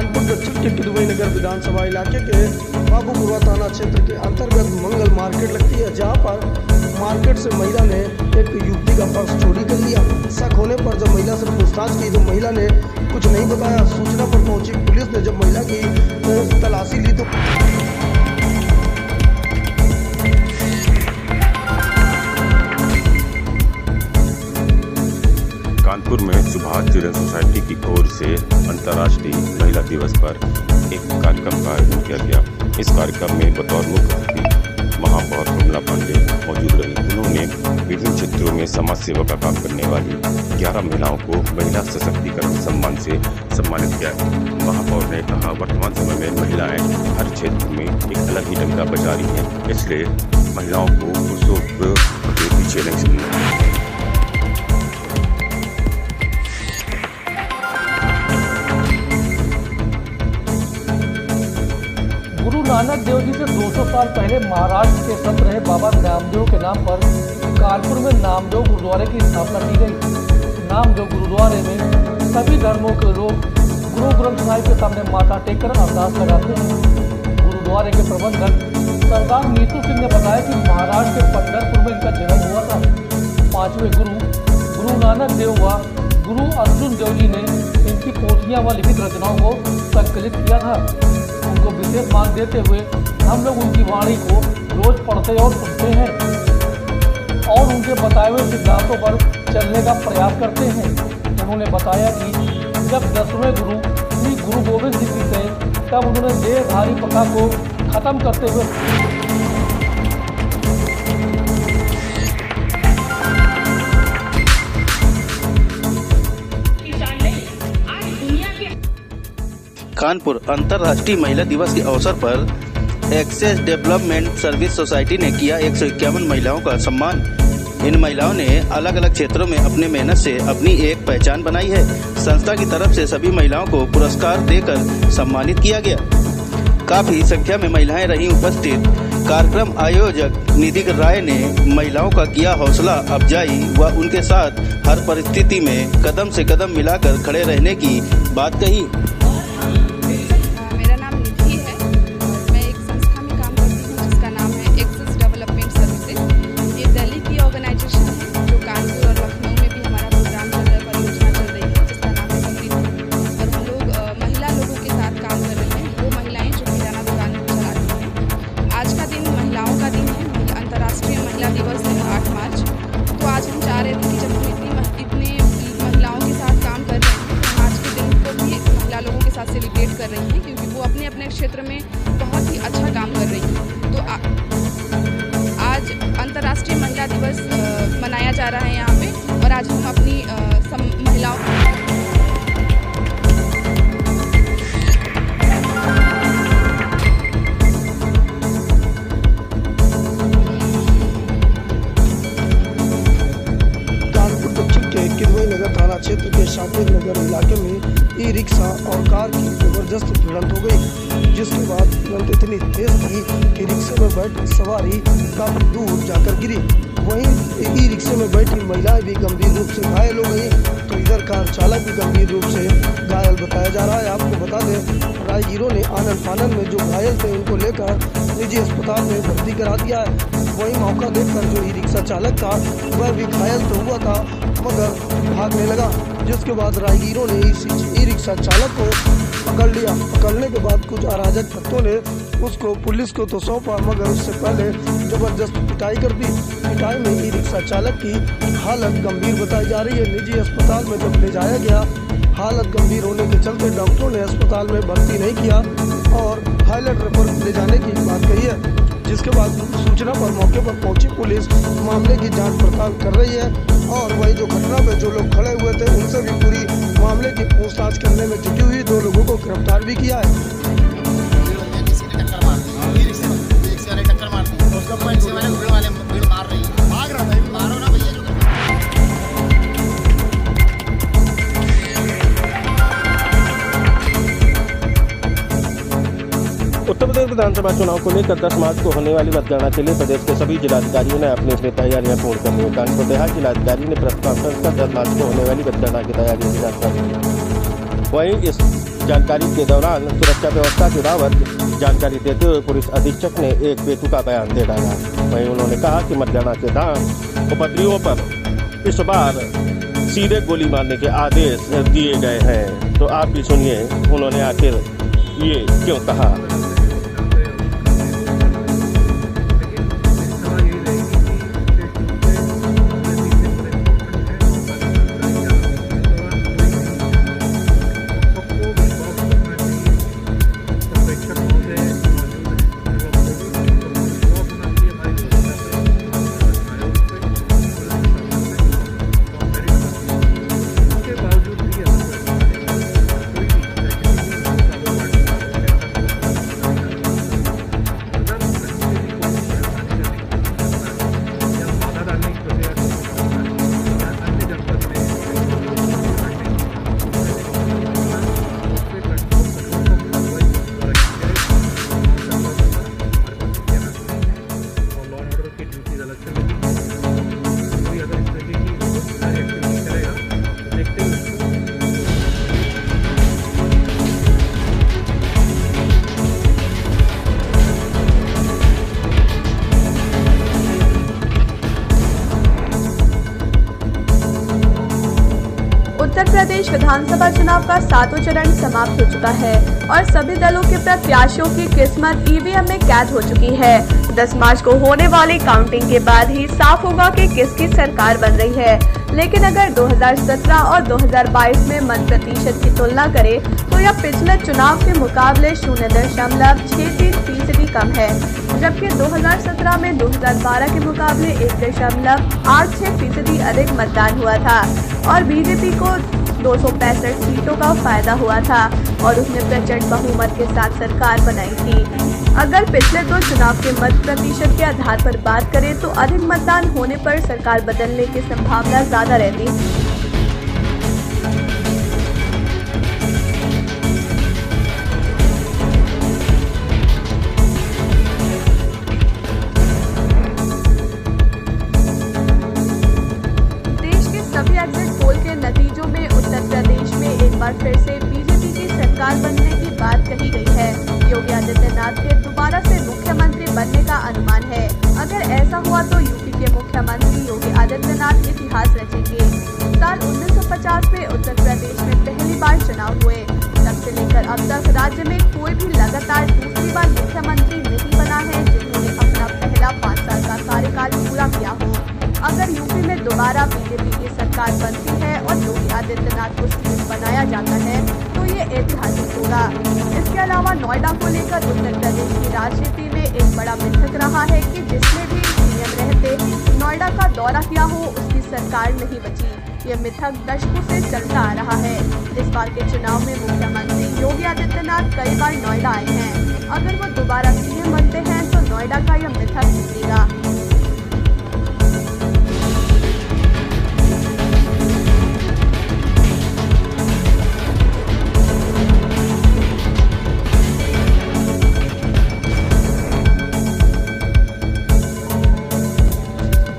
कानपुर दक्षिण के किदवई नगर विधानसभा इलाके के बाबूपुरा थाना क्षेत्र के अंतर्गत मंगल मार्केट लगती है, जहां पर मार्केट से महिला ने एक युवती का पर्स चोरी कर लिया। शक होने पर जब महिला से पूछताछ की तो महिला ने कुछ नहीं बताया। सूचना पर पहुंची पुलिस ने जब महिला की तलाशी ली तो कानपुर में सुभाष चिल्ड्रन सोसाइटी की ओर से अंतर्राष्ट्रीय महिला दिवस पर एक कार्यक्रम का आयोजन किया गया। इस कार्यक्रम में बतौर मुख्य अतिथि महापौर कमला पांडे मौजूद रही। उन्होंने विभिन्न क्षेत्रों में समाज सेवा का काम करने वाली 11 महिलाओं को महिला सशक्तिकरण सम्मान से सम्मानित किया। महापौर ने कहा, वर्तमान समय में महिलाएं हर क्षेत्र में एक अलग ही डंका बजा रही हैं, इसलिए महिलाओं को पुरुषों के पीछे नहीं छोड़ना। गुरु नानक देव जी से 200 साल पहले महाराष्ट्र के संत रहे बाबा नामदेव के नाम पर कानपुर में नामदेव गुरुद्वारे की स्थापना की गई। नामदेव गुरुद्वारे में सभी धर्मों के लोग गुरु ग्रंथ साहिब के सामने माथा टेककर अरदास लगाते हैं। गुरुद्वारे के प्रबंधक सरदार नीतू सिंह ने बताया कि महाराष्ट्र के पंढरपुर में इनका जन्म हुआ था। 5वें गुरु नानक देव व गुरु अर्जुन देव जी ने इनकी पोथियां व लिखित रचनाओं को संकलित किया था। उनको विशेष मान देते हुए हम लोग उनकी वाणी को रोज पढ़ते और सुनते हैं और उनके बताए हुए सिद्धांतों पर चलने का प्रयास करते हैं। उन्होंने बताया कि जब 10वें गुरु श्री गुरु गोविंद सिंह जी थे, तब उन्होंने देहधारी प्रथा को खत्म करते हुए कानपुर अंतर्राष्ट्रीय महिला दिवस के अवसर पर एक्सेस डेवलपमेंट सर्विस सोसाइटी ने किया 151 महिलाओं का सम्मान। इन महिलाओं ने अलग अलग क्षेत्रों में अपने मेहनत से अपनी एक पहचान बनाई है। संस्था की तरफ से सभी महिलाओं को पुरस्कार देकर सम्मानित किया गया। काफी संख्या में महिलाएं रही उपस्थित। कार्यक्रम आयोजक निधि राय ने महिलाओं का किया हौसला अफजाई व उनके साथ हर परिस्थिति में कदम से कदम मिलाकर खड़े रहने की बात कही। मेरा नाम निधि है और मैं एक संस्था में काम करती हूँ जिसका नाम है एक्सेस डेवलपमेंट सर्विसेज। ये दिल्ली की ऑर्गेनाइजेशन है जो कानपुर और लखनऊ में भी हमारा प्रोग्राम चल रहा है, परियोजना चल रही है जिसका नाम है समृद्धि। और हम लोग महिला लोगों के साथ काम कर रहे हैं, वो महिलाएं जो किराना दुकान चलाती हैं। आज का दिन महिलाओं का दिन है, अंतर्राष्ट्रीय महिला दिवस है 8 मार्च। तो आज हम चाह रहे थे कि जब हम इतने महिलाओं के साथ काम कर रहे हैं तो आज के दिन को भी महिला लोगों के साथ सेलिब्रेट कर रही हैं, क्योंकि वो अपने अपने क्षेत्र में बहुत ही अच्छा काम कर रही हैं। तो आज अंतर्राष्ट्रीय महिला दिवस मनाया जा रहा है यहाँ पे, और आज हम अपनी महिलाओं थाना क्षेत्र के शातिर नगर इलाके में ई रिक्शा और कार की जबरदस्त भिड़ंत हो गई, जिसके बाद तुरंत इतनी तेज थी कि रिक्शे में बैठ सवारी काफी दूर जाकर गिरी। वहीं ई रिक्शे में बैठी महिलाएं भी गंभीर रूप से घायल हो गई, तो इधर कार चालक भी गंभीर रूप से घायल बताया जा रहा है। आपको बता दें, राहगीरों ने आनन फानन में जो घायल थे उनको लेकर निजी अस्पताल में भर्ती करा दिया है। वहीं मौका देखकर जो ई रिक्शा चालक था वह भी घायल तो हुआ था मगर भागने लगा, जिसके बाद राहगीरों ने इस ई रिक्शा चालक को पकड़ लिया। पकड़ने के बाद कुछ अराजक तत्वों ने उसको पुलिस को तो सौंपा, मगर उससे पहले जबरदस्त पिटाई कर दी। पिटाई में ई रिक्शा चालक की हालत गंभीर बताई जा रही है। निजी अस्पताल में जब ले जाया गया, हालत गंभीर होने के चलते डॉक्टरों ने अस्पताल में भर्ती नहीं किया और हाईलाइट रेफर ले जाने की बात कही है। जिसके बाद सूचना पर मौके पर पहुंची पुलिस मामले की जांच पड़ताल कर रही है और वही जो घटना में जो लोग खड़े हुए थे उनसे भी पूरी मामले की पूछताछ करने में जुटी हुई 2 लोगों को गिरफ्तार भी किया है। उत्तर प्रदेश विधानसभा चुनाव को लेकर 10 मार्च को होने वाली मतगणना के लिए प्रदेश के सभी जिलाधिकारियों ने अपनी तैयारियां पूर्ण कर ली हैं। कानपुर देहात जिलाधिकारी ने प्रेस कॉन्फ्रेंस कर 10 मार्च को होने वाली मतगणना की तैयारियों की जानकारी दी। वहीं इस जानकारी के दौरान सुरक्षा व्यवस्था की बाबत जानकारी देते हुए पुलिस अधीक्षक ने एक बेतुका बयान दे डाला। वहीं उन्होंने कहा कि मतगणना के दौरान उपद्रवियों पर इस बार सीधे गोली मारने के आदेश दिए गए हैं। तो आप भी सुनिए उन्होंने आखिर ये क्यों कहा। उत्तर प्रदेश विधानसभा चुनाव का 7वां चरण समाप्त हो चुका है और सभी दलों के प्रत्याशियों की किस्मत ईवीएम में कैद हो चुकी है। 10 मार्च को होने वाली काउंटिंग के बाद ही साफ होगा कि किसकी सरकार बन रही है। लेकिन अगर 2017 और 2022 में मत प्रतिशत की तुलना करें तो यह पिछले चुनाव के मुकाबले 0.63% कम है, जबकि 2017 में 2012 के मुकाबले 1.86% अधिक मतदान हुआ था और बीजेपी को 265 सीटों का फायदा हुआ था और उसने प्रचंड बहुमत के साथ सरकार बनाई थी। अगर पिछले 2 चुनाव के मत प्रतिशत के आधार पर बात करें तो अधिक मतदान होने पर सरकार बदलने की संभावना ज्यादा रहती। सभी एग्जिट पोल के नतीजों में उत्तर प्रदेश में एक बार फिर से बीजेपी की सरकार बनने की बात कही गई है। योगी आदित्यनाथ के दोबारा से मुख्यमंत्री बनने का अनुमान है। अगर ऐसा हुआ तो यूपी के मुख्यमंत्री योगी आदित्यनाथ इतिहास रचेंगे। साल 1950 में उत्तर प्रदेश में पहली बार चुनाव हुए, तब से लेकर अब तक राज्य में कोई भी लगातार दूसरी बार मुख्यमंत्री नहीं बना है जिन्होंने अपना पहला 5 साल का कार्यकाल पूरा किया हो। अगर यूपी में दोबारा बीजेपी की सरकार बनती है और योगी आदित्यनाथ को सीएम बनाया जाता है तो ये ऐतिहासिक होगा। इसके अलावा नोएडा को लेकर उत्तर प्रदेश की राजनीति में एक बड़ा मिथक रहा है कि जिसने भी सीएम रहते नोएडा का दौरा किया हो उसकी सरकार नहीं बची। ये मिथक दशकों से चलता आ रहा है। इस बार के चुनाव में मुख्यमंत्री योगी आदित्यनाथ कई बार नोएडा आए हैं। अगर वो दोबारा सीएम बनते हैं तो नोएडा का यह मिथक टूटेगा।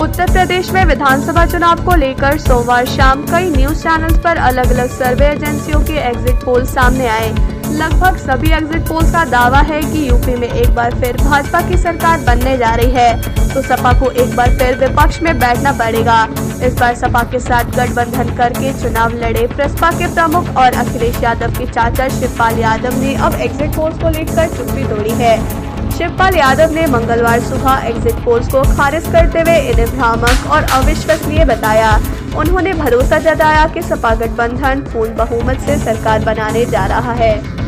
उत्तर प्रदेश में विधानसभा चुनाव को लेकर सोमवार शाम कई न्यूज चैनल्स पर अलग अलग सर्वे एजेंसियों के एग्जिट पोल सामने आए। लगभग सभी एग्जिट पोल्स का दावा है कि यूपी में एक बार फिर भाजपा की सरकार बनने जा रही है तो सपा को एक बार फिर विपक्ष में बैठना पड़ेगा। इस बार सपा के साथ गठबंधन करके चुनाव लड़े प्रसपा के प्रमुख और अखिलेश यादव के चाचा शिवपाल यादव ने अब एग्जिट पोल्स को लेकर चुप्पी तोड़ी है। शिवपाल यादव ने मंगलवार सुबह एग्जिट पोल्स को खारिज करते हुए इन्हें भ्रामक और अविश्वसनीय बताया। उन्होंने भरोसा जताया कि सपा गठबंधन पूर्ण बहुमत से सरकार बनाने जा रहा है।